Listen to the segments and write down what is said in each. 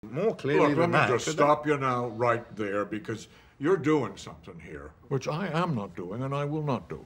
More clearly Look, than let that. me just stop you now right there, because you're doing something here, which I am not doing and I will not do.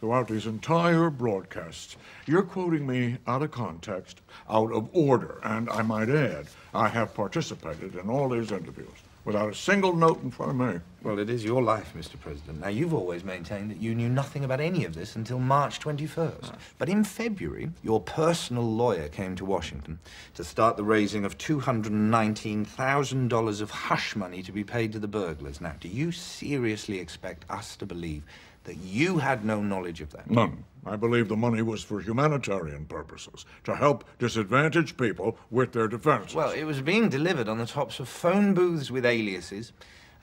Throughout these entire broadcasts, you're quoting me out of context, out of order, and I might add, I have participated in all these interviews without a single note in front of me. Well, it is your life, Mr. President. Now, you've always maintained that you knew nothing about any of this until March 21st. But in February, your personal lawyer came to Washington to start the raising of $219,000 of hush money to be paid to the burglars. Now, do you seriously expect us to believe that you had no knowledge of that? None. I believe the money was for humanitarian purposes, to help disadvantaged people with their defenses. Well, it was being delivered on the tops of phone booths with aliases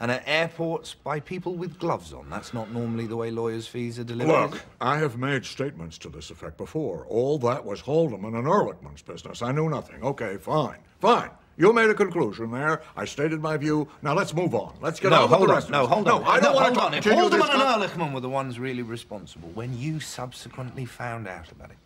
and at airports by people with gloves on. That's not normally the way lawyers' fees are delivered. Look, I have made statements to this effect before. All that was Haldeman and Ehrlichman's business. I knew nothing. Okay, fine. Fine. You made a conclusion there. I stated my view. Now let's move on. Let's get on with the rest of it. Hold on. No, I don't want to If continue this. Haldeman and Ehrlichman were the ones really responsible, when you subsequently found out about it,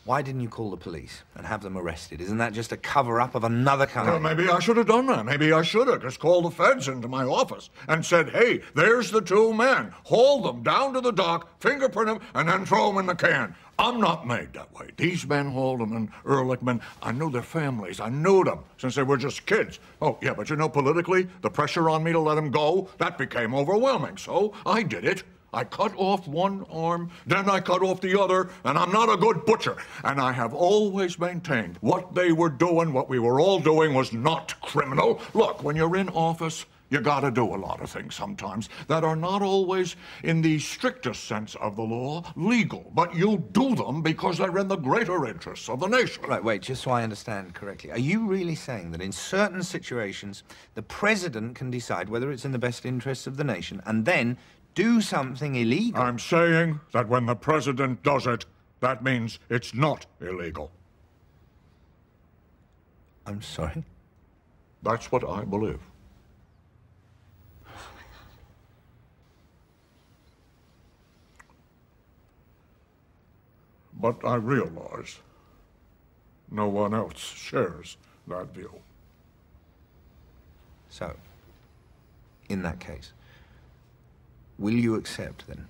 why didn't you call the police and have them arrested? Isn't that just a cover-up of another kind? Well, maybe I should have done that. Maybe I should have just called the feds into my office and said, hey, there's the two men. Haul them down to the dock, fingerprint them, and then throw them in the can. I'm not made that way. These men, Haldeman, Ehrlichman, I knew their families. I knew them since they were just kids. Oh, yeah, but you know, politically, the pressure on me to let them go, that became overwhelming. So I did it. I cut off one arm, then I cut off the other, and I'm not a good butcher. And I have always maintained what they were doing, what we were all doing, was not criminal. Look, when you're in office, you gotta do a lot of things sometimes that are not always, in the strictest sense of the law, legal. But you do them because they're in the greater interests of the nation. Right, wait, just so I understand correctly. Are you really saying that in certain situations, the president can decide whether it's in the best interests of the nation and then do something illegal? I'm saying that when the president does it, that means it's not illegal. I'm sorry? That's what I believe. But I realize no one else shares that view. So, in that case, will you accept, then,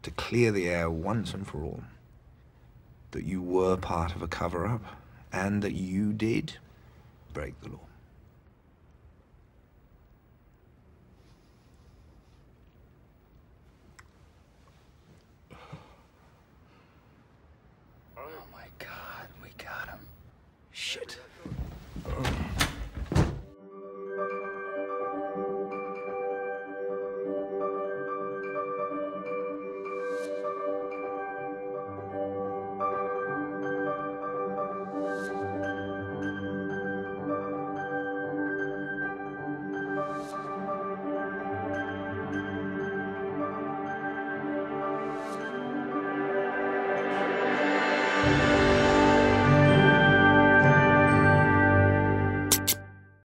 to clear the air once and for all, that you were part of a cover-up and that you did break the law?